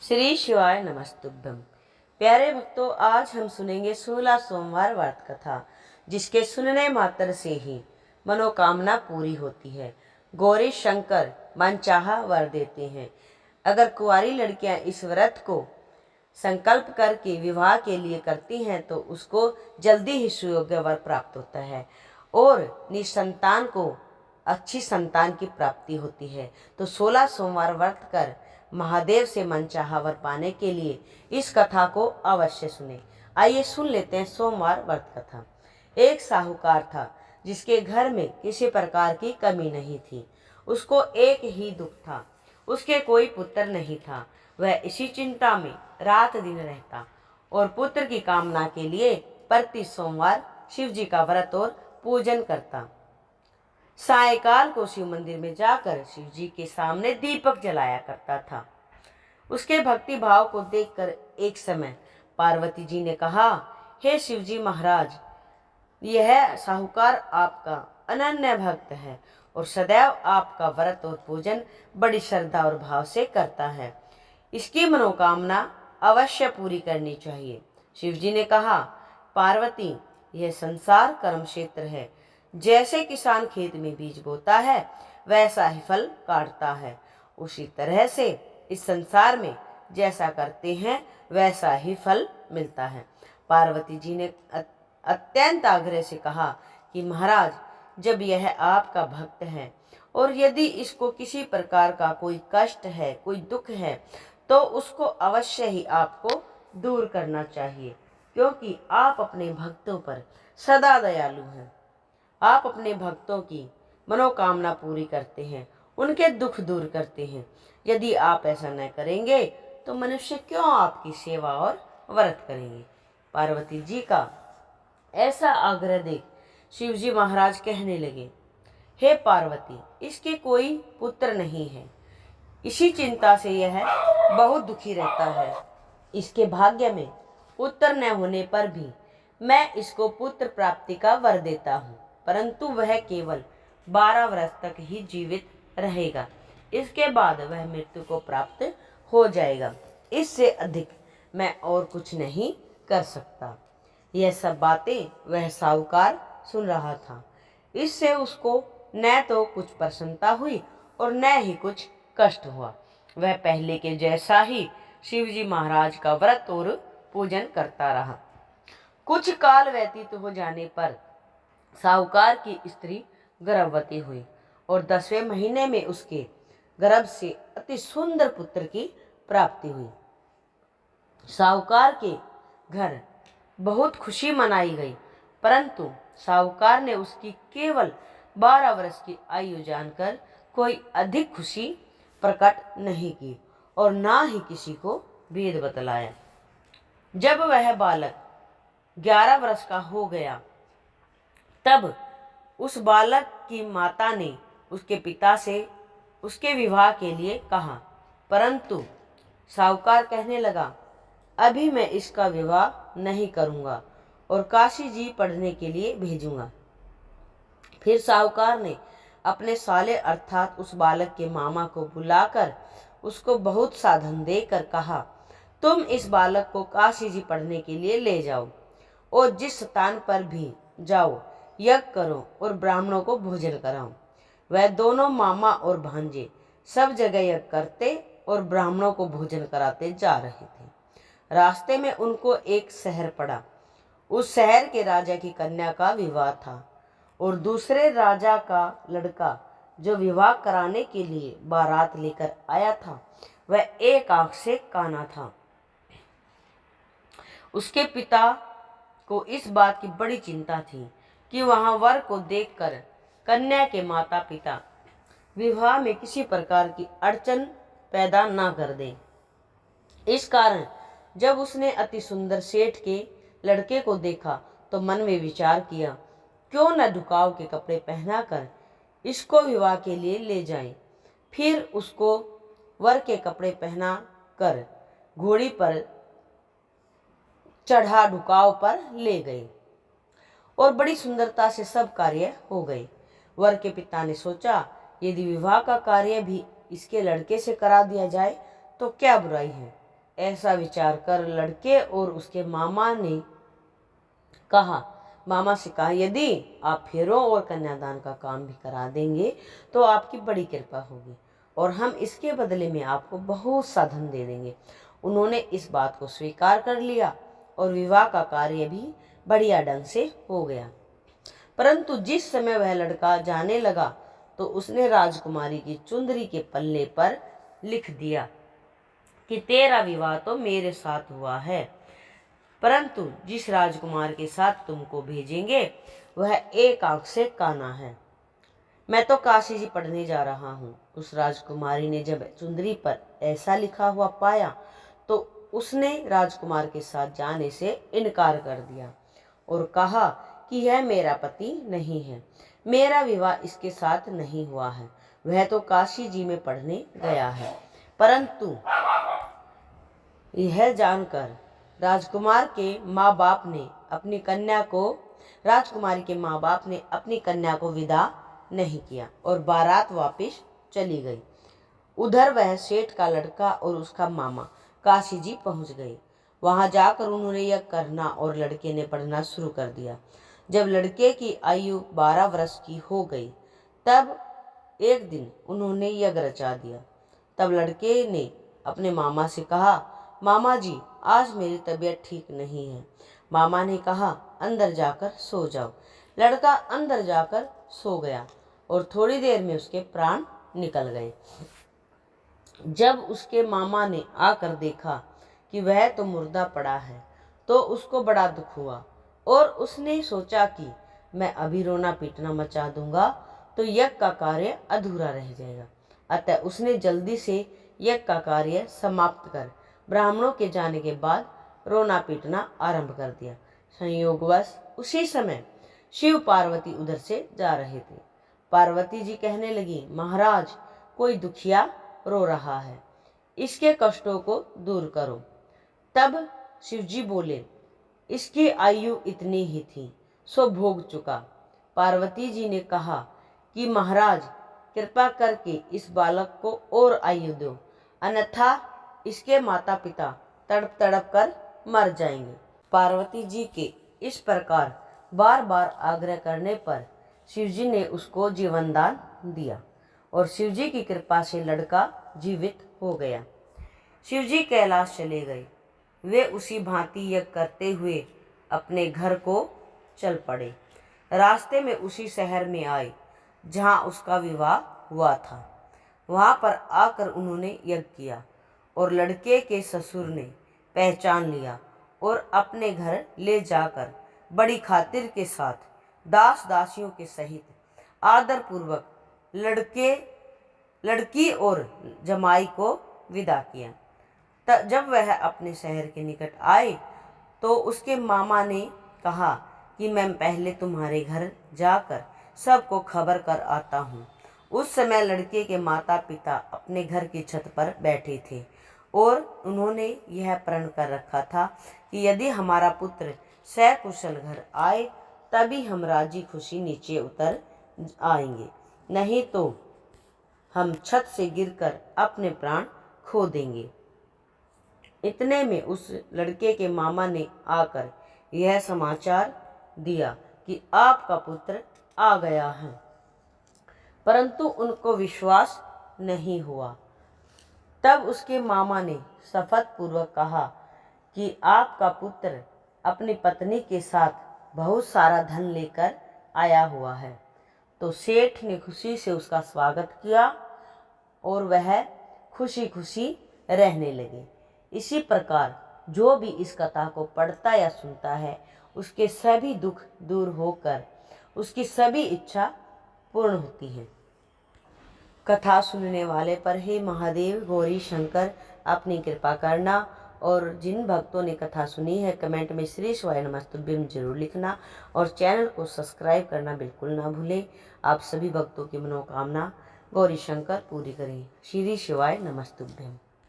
श्री शिवाय नमस्तुभ्यम। प्यारे भक्तों, आज हम सुनेंगे 16 सोमवार व्रत कथा, जिसके सुनने मात्र से ही मनोकामना पूरी होती है। गौरी शंकर मनचाहा वर देते हैं। अगर कुंवारी लड़कियां इस व्रत को संकल्प करके विवाह के लिए करती हैं तो उसको जल्दी ही सुयोग्य वर प्राप्त होता है और निसंतान को अच्छी संतान की प्राप्ति होती है। तो 16 सोमवार व्रत कर महादेव से मनचाहा वर पाने के लिए इस कथा को अवश्य सुने। आइए सुन लेते हैं सोमवार व्रत कथा। एक साहूकार था जिसके घर में किसी प्रकार की कमी नहीं थी। उसको एक ही दुख था, उसके कोई पुत्र नहीं था। वह इसी चिंता में रात दिन रहता और पुत्र की कामना के लिए प्रति सोमवार शिव जी का व्रत और पूजन करता। सायकाल को शिव मंदिर में जाकर शिव जी के सामने दीपक जलाया करता था। उसके भक्ति भाव को देखकर एक समय पार्वती जी ने कहा, हे शिव जी महाराज, यह साहूकार आपका अनन्य भक्त है और सदैव आपका व्रत और पूजन बड़ी श्रद्धा और भाव से करता है। इसकी मनोकामना अवश्य पूरी करनी चाहिए। शिव जी ने कहा, पार्वती, यह संसार कर्म क्षेत्र है। जैसे किसान खेत में बीज बोता है वैसा ही फल काटता है, उसी तरह से इस संसार में जैसा करते हैं वैसा ही फल मिलता है। पार्वती जी ने अत्यंत आग्रह से कहा कि महाराज, जब यह आपका भक्त है और यदि इसको किसी प्रकार का कोई कष्ट है, कोई दुख है, तो उसको अवश्य ही आपको दूर करना चाहिए, क्योंकि आप अपने भक्तों पर सदा दयालु हैं। आप अपने भक्तों की मनोकामना पूरी करते हैं, उनके दुख दूर करते हैं। यदि आप ऐसा न करेंगे तो मनुष्य क्यों आपकी सेवा और व्रत करेंगे। पार्वती जी का ऐसा आग्रह देख शिव जी महाराज कहने लगे, हे पार्वती, इसके कोई पुत्र नहीं है। इसी चिंता से यह बहुत दुखी रहता है। इसके भाग्य में पुत्र न होने पर भी मैं इसको पुत्र प्राप्ति का वर देता हूँ, परंतु वह केवल 12 वर्ष तक ही जीवित रहेगा। इसके बाद वह मृत्यु को प्राप्त हो जाएगा। इससे अधिक मैं और कुछ नहीं कर सकता। यह सब बातें वह साहूकार सुन रहा था। इससे उसको न तो कुछ प्रसन्नता हुई और न ही कुछ कष्ट हुआ। वह पहले के जैसा ही शिवजी महाराज का व्रत और पूजन करता रहा। कुछ काल व्यतीत हो जाने पर साहूकार की स्त्री गर्भवती हुई और 10वें महीने में उसके गर्भ से अति सुंदर पुत्र की प्राप्ति हुई। साहूकार के घर बहुत खुशी मनाई गई, परंतु साहूकार ने उसकी केवल 12 वर्ष की आयु जानकर कोई अधिक खुशी प्रकट नहीं की और ना ही किसी को भेद बतलाया। जब वह बालक 11 वर्ष का हो गया तब उस बालक की माता ने उसके पिता से उसके विवाह के लिए कहा, परंतु साहूकार कहने लगा, अभी मैं इसका विवाह नहीं करूंगा और काशी जी पढ़ने के लिए भेजूंगा। फिर साहूकार ने अपने साले अर्थात उस बालक के मामा को बुलाकर उसको बहुत साधन देकर कहा, तुम इस बालक को काशी जी पढ़ने के लिए ले जाओ और जिस स्थान पर भी जाओ यज्ञ करो और ब्राह्मणों को भोजन कराओ। वह दोनों मामा और भांजे सब जगह यज्ञ करते और ब्राह्मणों को भोजन कराते जा रहे थे। रास्ते में उनको एक शहर पड़ा। उस शहर के राजा की कन्या का विवाह था और दूसरे राजा का लड़का जो विवाह कराने के लिए बारात लेकर आया था वह एक आंख से काना था। उसके पिता को इस बात की बड़ी चिंता थी कि वहां वर को देखकर कन्या के माता पिता विवाह में किसी प्रकार की अड़चन पैदा ना कर दें। इस कारण जब उसने अति सुंदर सेठ के लड़के को देखा तो मन में विचार किया, क्यों न ढुकाव के कपड़े पहनाकर इसको विवाह के लिए ले जाएं। फिर उसको वर के कपड़े पहना कर घोड़ी पर चढ़ा ढुकाव पर ले गए और बड़ी सुंदरता से सब कार्य हो गए। वर के पिता ने सोचा, यदि विवाह का कार्य भी इसके लड़के से करा दिया जाए तो क्या बुराई है। ऐसा विचार कर लड़के और उसके मामा से कहा, यदि आप फेरों और कन्यादान का काम भी करा देंगे तो आपकी बड़ी कृपा होगी और हम इसके बदले में आपको बहुत सा धन दे देंगे। उन्होंने इस बात को स्वीकार कर लिया और विवाह का कार्य भी बढ़िया ढंग से हो गया। परंतु जिस समय वह लड़का जाने लगा तो उसने राजकुमारी की चुंदरी के पल्ले पर लिख दिया कि तेरा विवाह तो मेरे साथ हुआ है, परंतु जिस राजकुमार के साथ तुमको भेजेंगे वह एक आंख से काना है। मैं तो काशी जी पढ़ने जा रहा हूँ। उस राजकुमारी ने जब चुंदरी पर ऐसा लिखा हुआ पाया तो उसने राजकुमार के साथ जाने से इनकार कर दिया और कहा कि यह मेरा पति नहीं है, मेरा विवाह इसके साथ नहीं हुआ है, वह तो काशी जी में पढ़ने गया है। परंतु यह जानकर राजकुमारी के माँ बाप ने अपनी कन्या को विदा नहीं किया और बारात वापस चली गई। उधर वह सेठ का लड़का और उसका मामा काशी जी पहुंच गए। वहां जाकर उन्होंने यज्ञ करना और लड़के ने पढ़ना शुरू कर दिया। जब लड़के की आयु 12 वर्ष की हो गई तब एक दिन उन्होंने यज्ञ रचा दिया। तब लड़के ने अपने मामा से कहा, मामा जी आज मेरी तबीयत ठीक नहीं है। मामा ने कहा, अंदर जाकर सो जाओ। लड़का अंदर जाकर सो गया और थोड़ी देर में उसके प्राण निकल गए। जब उसके मामा ने आकर देखा कि वह तो मुर्दा पड़ा है तो उसको बड़ा दुख हुआ और उसने सोचा कि मैं अभी रोना पीटना मचा दूंगा तो यज्ञ का कार्य अधूरा रह जाएगा। अतः उसने जल्दी से यज्ञ का कार्य समाप्त कर ब्राह्मणों के जाने के बाद रोना पीटना आरंभ कर दिया। संयोगवश उसी समय शिव पार्वती उधर से जा रहे थे। पार्वती जी कहने लगी, महाराज कोई दुखिया रो रहा है, इसके कष्टों को दूर करो। तब शिवजी बोले, इसकी आयु इतनी ही थी सो भोग चुका। पार्वती जी ने कहा कि महाराज कृपा करके इस बालक को और आयु दो, अन्यथा इसके माता पिता तड़प तड़प कर मर जाएंगे। पार्वती जी के इस प्रकार बार बार आग्रह करने पर शिवजी ने उसको जीवन दान दिया और शिवजी की कृपा से लड़का जीवित हो गया। शिवजी कैलाश चले गए। वे उसी भांति यज्ञ करते हुए अपने घर को चल पड़े। रास्ते में उसी शहर में आए जहाँ उसका विवाह हुआ था। वहाँ पर आकर उन्होंने यज्ञ किया और लड़के के ससुर ने पहचान लिया और अपने घर ले जाकर बड़ी खातिर के साथ दास दासियों के सहित आदर पूर्वक लड़की और जमाई को विदा किया। जब वह अपने शहर के निकट आए तो उसके मामा ने कहा कि मैं पहले तुम्हारे घर जाकर सबको खबर कर आता हूँ। उस समय लड़के के माता पिता अपने घर की छत पर बैठे थे और उन्होंने यह प्रण कर रखा था कि यदि हमारा पुत्र सकुशल घर आए तभी हम राजी खुशी नीचे उतर आएंगे, नहीं तो हम छत से गिरकर अपने प्राण खो देंगे। इतने में उस लड़के के मामा ने आकर यह समाचार दिया कि आपका पुत्र आ गया है, परंतु उनको विश्वास नहीं हुआ। तब उसके मामा ने शपथ पूर्वक कहा कि आपका पुत्र अपनी पत्नी के साथ बहुत सारा धन लेकर आया हुआ है। तो सेठ ने खुशी से उसका स्वागत किया और वह खुशी खुशी रहने लगे। इसी प्रकार जो भी इस कथा को पढ़ता या सुनता है उसके सभी दुख दूर होकर उसकी सभी इच्छा पूर्ण होती है। कथा सुनने वाले पर हे महादेव गौरी शंकर अपनी कृपा करना और जिन भक्तों ने कथा सुनी है कमेंट में श्री शिवाय नमस्तुभ्यम जरूर लिखना और चैनल को सब्सक्राइब करना बिल्कुल ना भूलें। आप सभी भक्तों की मनोकामना गौरी शंकर पूरी करें। श्री शिवाय नमस्तुभ्यम।